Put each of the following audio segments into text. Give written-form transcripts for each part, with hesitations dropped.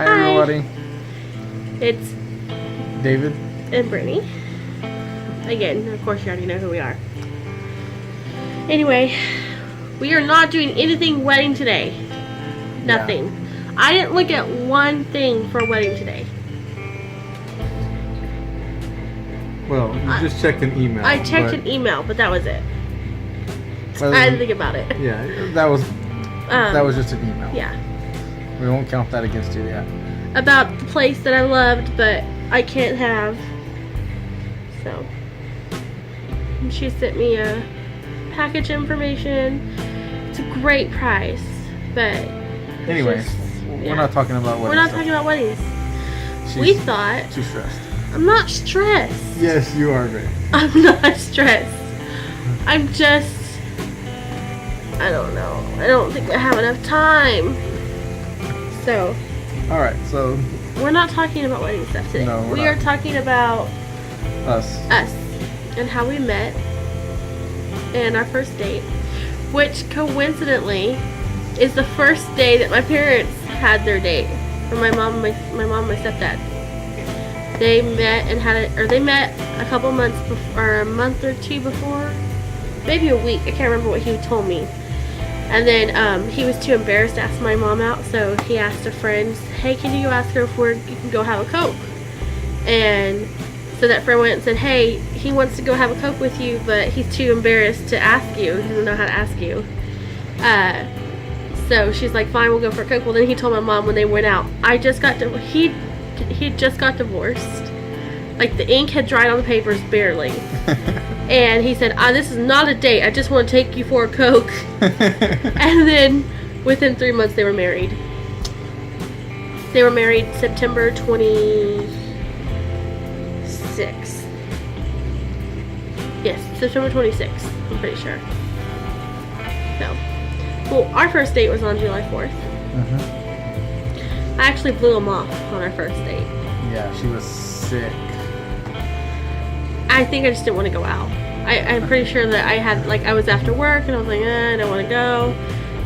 Hi everybody. It's David and Brittany. Again, of course you already know who we are. Anyway, we are not doing anything wedding today. Nothing. Yeah. I didn't look at one thing for a wedding today. Well, you just checked an email. I checked an email, but that was it. Well, I didn't think about it. Yeah, that was just an email. Yeah. We won't count that against you yet. About the place that I loved, but I can't have. So, and she sent me a package information. It's a great price, but anyways, we're not talking about weddings. We're not talking about weddings. We thought. Too stressed. I'm not stressed. Yes, you are, babe. I'm not stressed. I'm just. I don't know. I don't think I have enough time. So. Alright, so. We're not talking about wedding stuff today. No, we are talking about us and how we met and our first date, which coincidentally is the first day that my parents had their date. For my mom and my stepdad. They met and they met a couple months before, or a month or two before, maybe a week. I can't remember what he told me. And then he was too embarrassed to ask my mom out, so he asked a friend, "Hey, can you go ask her if you can go have a Coke?" And so that friend went and said, "Hey, he wants to go have a Coke with you, but he's too embarrassed to ask you. He doesn't know how to ask you." So she's like, "Fine, we'll go for a Coke." Well, then he told my mom when they went out, he just got divorced. Like, the ink had dried on the papers barely. And he said, "This is not a date. I just want to take you for a Coke." And then within 3 months they were married. They were married September 26th. Yes, September 26th. I'm pretty sure. So, well, our first date was on July 4th. I actually blew him off on our first date. Yeah, she was sick. I think I just didn't want to go out. I'm pretty sure that I was after work and I was like, I don't want to go.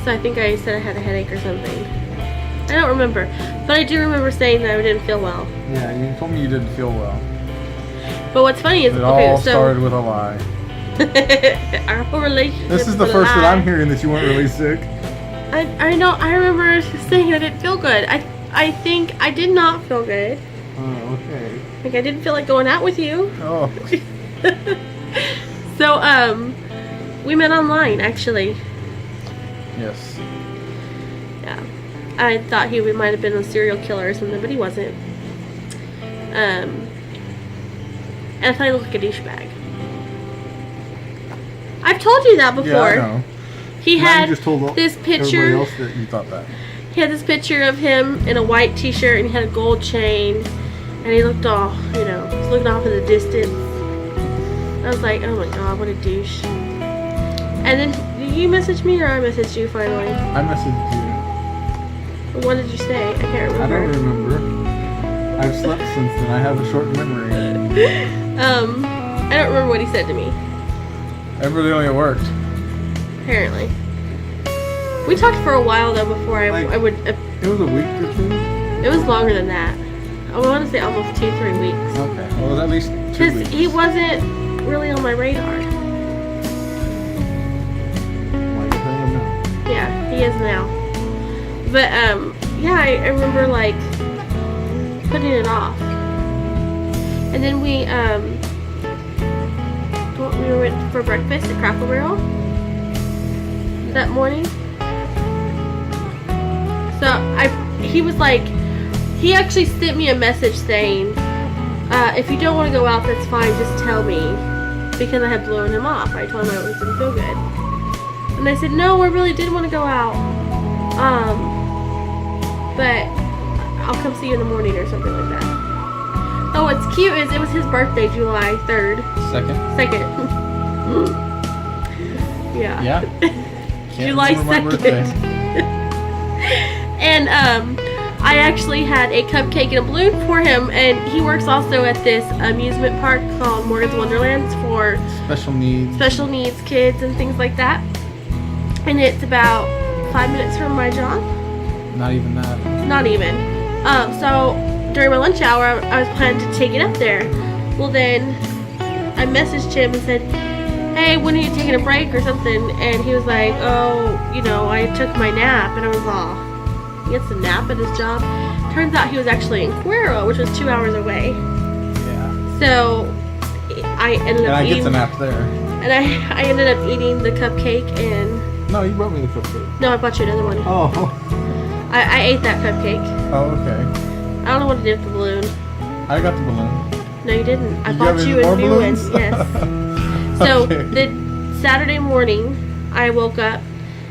So I think I said I had a headache or something. I don't remember. But I do remember saying that I didn't feel well. Yeah, you told me you didn't feel well. But what's funny is... It all started with a lie. Our whole relationship. This is the first that I'm hearing that you weren't really sick. I know. I remember saying I didn't feel good. I think I did not feel good. Oh, okay. Like, I didn't feel like going out with you. Oh. So, we met online, actually. Yes. Yeah. I thought he might have been a serial killer or something, but he wasn't. And I thought he looked like a douchebag. I've told you that before. Yeah, I know. He had just told this picture. Everybody else that you thought that. He had this picture of him in a white t-shirt and he had a gold chain. And he looked off, he's looking off in the distance. I was like, oh my god, what a douche. And then, did you message me or I messaged you finally? I messaged you. What did you say? I can't remember. I don't remember. I've slept since then. I have a short memory. I don't remember what he said to me. Evidently it worked. Apparently. We talked for a while though before I would... it was a week or two? It was longer than that. I want to say almost 2-3 weeks. Okay. Well, it was at least 2 weeks. Because he wasn't really on my radar. Well, you're paying him now. Yeah, he is now. But, yeah, I remember, like, putting it off. And then we went for breakfast at Crackle Barrel that morning. So, he was like... He actually sent me a message saying, if you don't want to go out, that's fine, just tell me. Because I had blown him off. I told him I didn't feel good. And I said, no, I really did want to go out. But I'll come see you in the morning or something like that. Oh, what's cute is it was his birthday, July 3rd. 2nd. Yeah. Yeah. July 2nd. And, I actually had a cupcake and a balloon for him, and he works also at this amusement park called Morgan's Wonderlands for special needs kids and things like that. And it's about 5 minutes from my job. Not even that. Not even. So during my lunch hour, I was planning to take it up there. Well, then I messaged him and said, hey, when are you taking a break or something? And he was like, oh, I took my nap. And I was all, he gets a nap at his job. Turns out he was actually in Cuero, which was 2 hours away. Yeah. So I ended up eating. And I get the nap there. And I ended up eating the cupcake and. No, you brought me the cupcake. No, I bought you another one. Oh. I ate that cupcake. Oh, okay. I don't know what to do with the balloon. I got the balloon. No, you didn't. I Did bought have you any a more new balloons? one. Yes. So Okay. the Saturday morning, I woke up,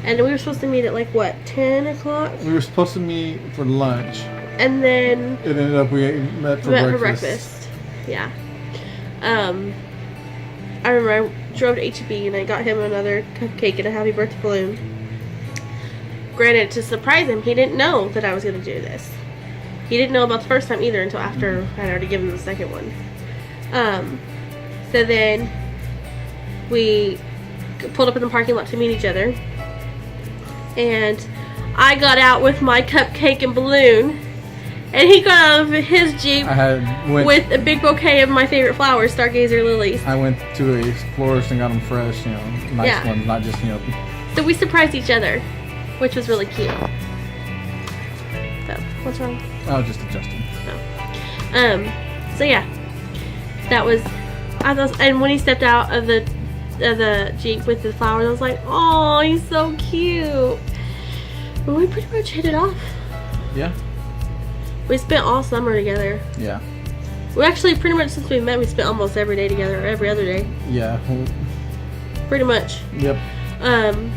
and we were supposed to meet at 10 o'clock, We were supposed to meet for lunch. and then It ended up we met for we met breakfast. for breakfast. Yeah. I remember I drove to H-E-B and I got him another cupcake and a happy birthday balloon. Granted, to surprise him, he didn't know that I was going to do this. He didn't know about the first time either until after I'd already given him the second one. So then we pulled up in the parking lot to meet each other. And I got out with my cupcake and balloon. And he got out of his Jeep with a big bouquet of my favorite flowers, Stargazer lilies. I went to a florist and got them fresh, nice Yeah. ones, not just, So we surprised each other, which was really cute. So, what's wrong? I was just adjusting. So yeah, that was, and when he stepped out of the Jeep with the flowers, I was like, oh, he's so cute. But we pretty much hit it off. Yeah? We spent all summer together. Yeah. We actually, pretty much since we met, we spent almost every day together, or every other day. Yeah. Pretty much. Yep. And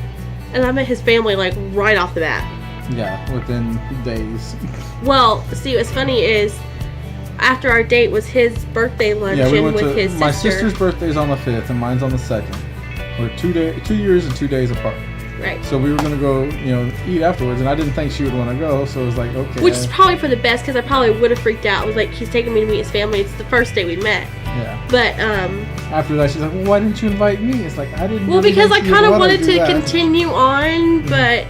I met his family, right off the bat. Yeah, within days. Well, see, what's funny is, after our date was his birthday luncheon Yeah, we went with to, his sister. my sister's birthday's on the 5th and mine's on the 2nd. We're 2 years and 2 days apart. Right. So we were going to go, eat afterwards, and I didn't think she would want to go, so it was like, okay. Which is probably for the best, because I probably would have freaked out. It was like, he's taking me to meet his family. It's the first day we met. Yeah. But, After that, she's like, well, why didn't you invite me? It's like, I didn't well, really because I think you'd kind of wanna wanted do to that. continue on, but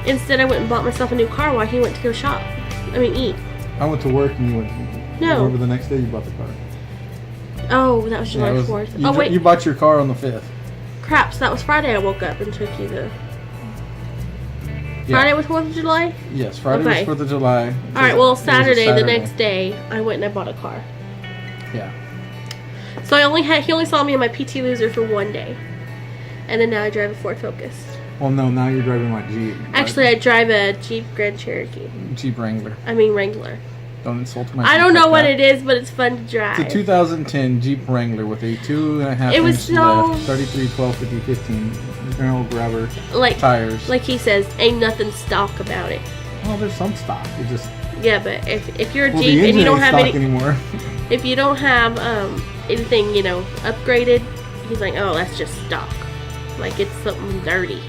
instead I went and bought myself a new car while he went to go shop. Eat. I went to work, and you went. No. Remember the next day you bought the car? Oh, that was July Yeah, 4th. You, Oh, wait. You bought your car on the 5th. Crap, so that was Friday I woke up and took you to... Yeah. Friday was 4th of July? Yes, Friday Okay. was 4th of July. Alright, well, It was a Saturday, the Saturday. next day, I went and I bought a car. Yeah. So he only saw me in my PT Loser for one day. And then now I drive a Ford Focus. Well, no, now you're driving my Jeep. Actually, I drive a Jeep Grand Cherokee. Jeep Wrangler. Wrangler. Don't insult my I Jeep don't know like what that. it is, but it's fun to drive. It's a 2010 Jeep Wrangler with a 2.5 It was inch so- left, 33, 12, 50, 15 barrel grabber Like tires. he says, ain't nothing stock about it. Well, there's some stock. It just Yeah, but if you're a well, Jeep the and engine you don't ain't have stock any, anymore. if you don't have anything upgraded, he's like, oh, that's just stock. Like it's something dirty.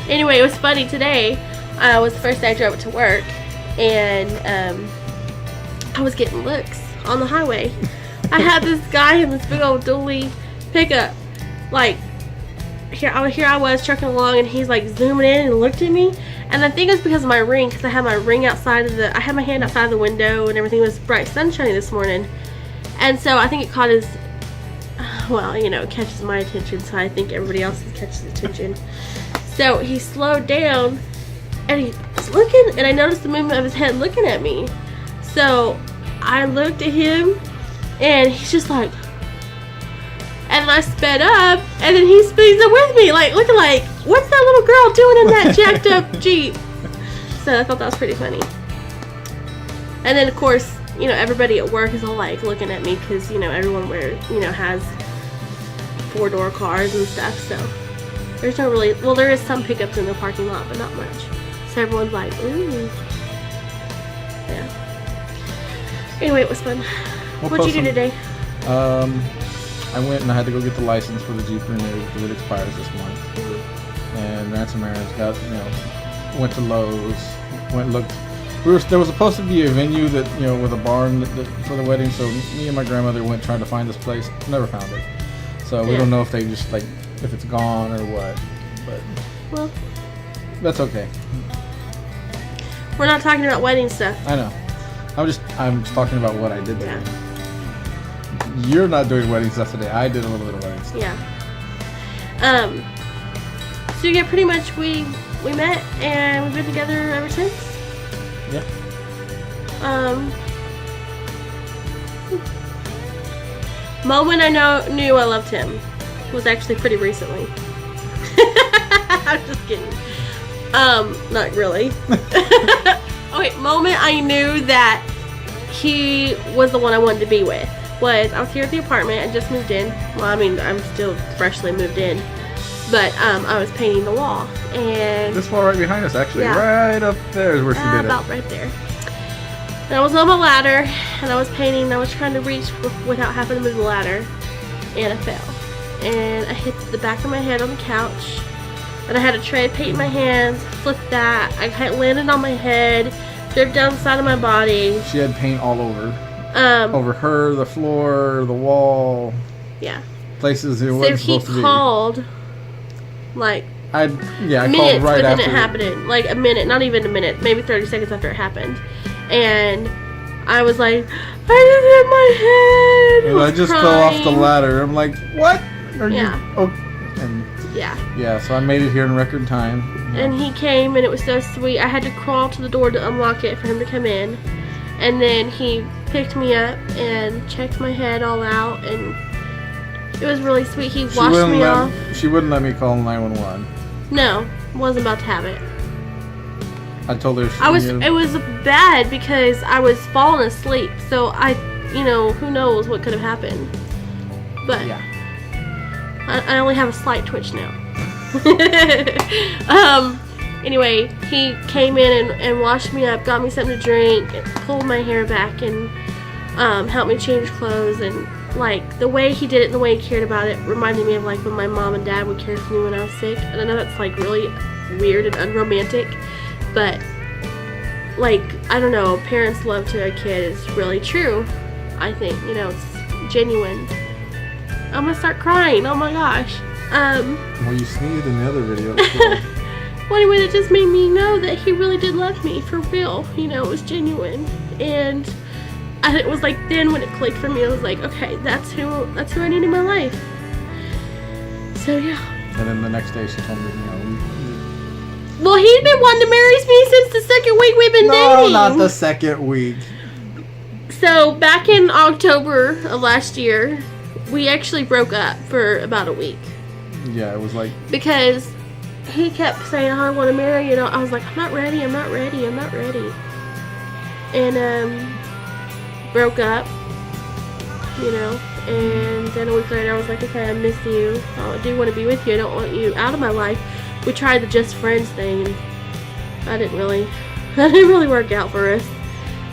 Anyway, it was funny today. Was the first day I drove it to work, and I was getting looks on the highway. I had this guy in this big old dually pickup, here I was trucking along, and he's zooming in and looked at me. And I think it was because of my ring, because I had my ring outside of I had my hand outside the window, and everything was bright sunshiny this morning. And so I think it caught his, it catches my attention, so I think everybody else's catches attention. So he slowed down, and he was looking, and I noticed the movement of his head looking at me. So I looked at him, and he's just like, and I sped up, and then he speeds up with me, looking like, what's that little girl doing in that jacked up Jeep? So I thought that was pretty funny. And then, of course, everybody at work is all looking at me because, everyone has 4-door cars and stuff, so there's no really, there is some pickups in the parking lot, but not much. So everyone's like, ooh. Yeah. Anyway, it was fun. What'd you do today? I went and I had to go get the license for the Jeep renewed because it expires this month. And Ransomers got, went to Lowe's, looked. There was supposed to be a venue that, with a barn for the wedding, so me and my grandmother went trying to find this place. Never found it. So we don't know if they just, if it's gone or what. But Well, that's okay. We're not talking about wedding stuff. I know. I'm just talking about what I did today. Yeah. You're not doing wedding stuff today. I did a little bit of wedding stuff. Yeah. So yeah, pretty much we met and we've been together ever since. Yeah. Moment I knew I loved him was actually pretty recently. I'm just kidding. Not really. Okay, moment I knew that he was the one I wanted to be with was I was here at the apartment. I just moved in. Well, I mean, I'm still freshly moved in. But I was painting the wall, and This wall right behind us, actually. Yeah. Right up there is where she did it. about right there. And I was on my ladder, and I was painting, and I was trying to reach without having to move the ladder, and I fell. And I hit the back of my head on the couch, and I had a tray of paint in my hands, flipped that, I landed on my head, dripped down the side of my body. She had paint all over. Over her, the floor, the wall, Yeah. places it So wasn't he supposed to be. called, like, I minutes called right within after. it happening. Like a minute, not even a minute, maybe 30 seconds after it happened. And I was like, I just hit my head. And I just fell off the ladder. I'm like, what? Are Yeah. you? Oh, and Yeah. yeah, so I made it here in record time. And he came, and it was so sweet. I had to crawl to the door to unlock it for him to come in. And then he picked me up and checked my head all out, and it was really sweet. He washed me off. She wouldn't let me call 911. No, wasn't about to have it. I told her. It was bad because I was falling asleep. So who knows what could have happened. But Yeah. I only have a slight twitch now. Anyway, he came in and washed me up, got me something to drink, and pulled my hair back, and helped me change clothes. And like the way he did it and the way he cared about it reminded me of like when my mom and dad would care for me when I was sick. And I know that's like really weird and unromantic, but like I don't know, parents' love to a kid is really true. I think it's genuine. I'm gonna start crying. Oh my gosh. Well, you sneezed in the other video. Well, anyway, it just made me know that he really did love me for real. It was genuine, and it was like then when it clicked for me, I was like, okay, that's who I need in my life. So yeah. And then the next day she told me, Well, he'd been wanting to marry me since the second week we've been no, dating. not the second week. So back in October of last year, we actually broke up for about a week. Yeah, it was like Because he kept saying, oh, I want to marry you. I was like, I'm not ready. I'm not ready. I'm not ready. And broke up, and then a week later I was like, okay, I miss you. I do want to be with you. I don't want you out of my life. We tried the just friends thing, and that didn't really work out for us.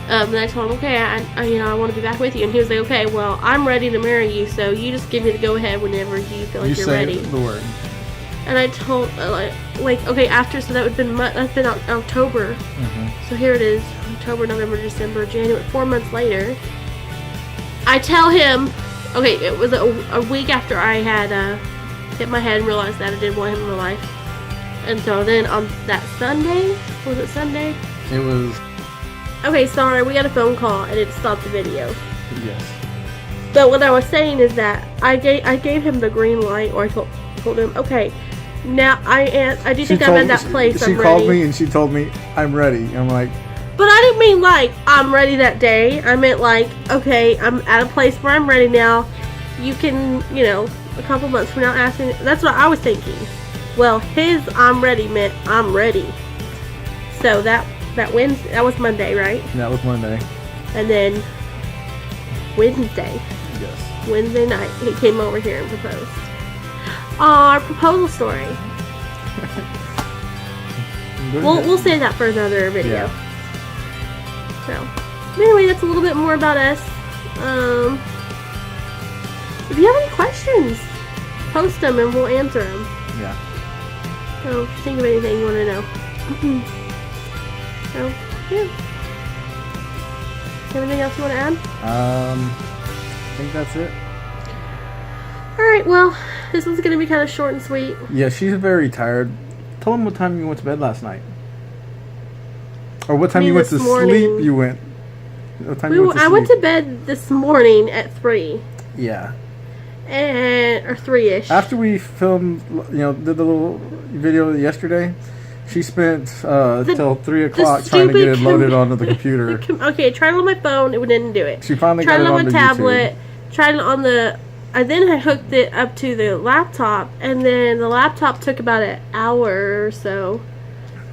And I told him, okay, I want to be back with you. And he was like, okay, well, I'm ready to marry you, so you just give me the go-ahead whenever you feel like you're ready. You say the word. And I told, okay, after, so that would have been, that's been October. Mm-hmm. So here it is, October, November, December, January, 4 months later. I tell him, okay, it was a week after I had hit my head and realized that I didn't want him in my life. And so then on that Sunday, was it Sunday? It was. Okay, sorry, we got a phone call and it stopped the video. Yes. But what I was saying is that I gave him the green light, or I told him, okay, now I do think I'm at that place. She I'm called ready. me and she told me I'm ready. I'm like, But I didn't mean like I'm ready that day. I meant like, okay, I'm at a place where I'm ready now. You can, a couple months from now ask me. That's what I was thinking. Well, his I'm ready meant I'm ready. So that Wednesday, that was Monday, right? that was Monday. And then Wednesday night, he came over here and proposed. Our proposal story. We'll save that for another video. Yeah. So, anyway, that's a little bit more about us. If you have any questions, post them and we'll answer them. Yeah. So, if you think of anything you want to know. So, yeah. Anything else you want to add? I think that's it. Alright, well, this one's going to be kind of short and sweet. Yeah, she's very tired. Tell him what time you went to bed last night. Or what time Me you went to this morning. sleep? You went. What time you went to I sleep? went to bed this morning at 3. Yeah. Or 3-ish. After we filmed, did the little video yesterday, she spent till 3 o'clock trying to get it loaded onto the computer. Okay, I tried it on my phone. It didn't do it. She finally tried got it on on my the tablet. YouTube. Tried it on the. I then had hooked it up to the laptop, and then the laptop took about an hour or so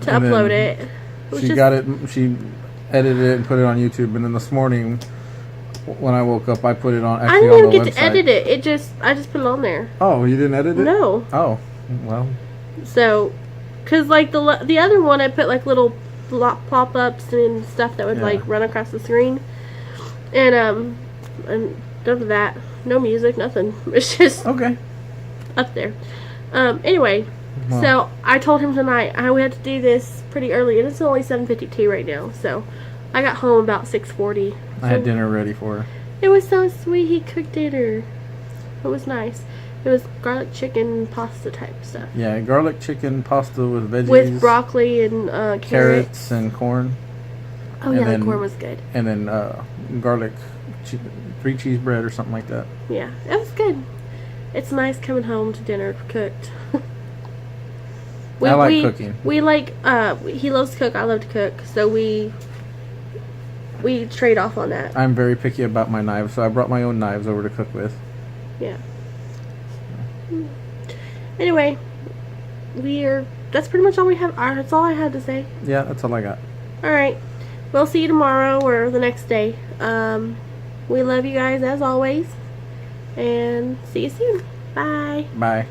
to And upload then it. She got it. She edited it and put it on YouTube. And then this morning, when I woke up, I put it on. I Actually, didn't even on the get website. to edit it. I just put it on there. Oh, you didn't edit it? No. Oh, well. So, cause like the other one, I put like little pop ups and stuff that would like run across the screen, and none of that. No music, nothing. It's just Okay. up there. Anyway, Wow. so I told him tonight we had to do this pretty early, and it's only 7:52 right now. So I got home about 6:40. I had dinner ready for her. It was so sweet. He cooked dinner. It was nice. It was garlic chicken pasta type stuff Yeah, garlic chicken pasta with veggies. with broccoli and carrots. Carrots and corn. Oh and yeah, then- the corn was good. And then garlic 3 cheese bread or something like that. Yeah, it was good. It's nice coming home to dinner cooked. I like cooking. We like he loves to cook, I love to cook, so we trade off on that. I'm very picky about my knives, so I brought my own knives over to cook with. Yeah. Anyway, that's pretty much all we have. That's all I had to say. Yeah, that's all I got. All right. We'll see you tomorrow or the next day. We love you guys as always. And see you soon. Bye. Bye.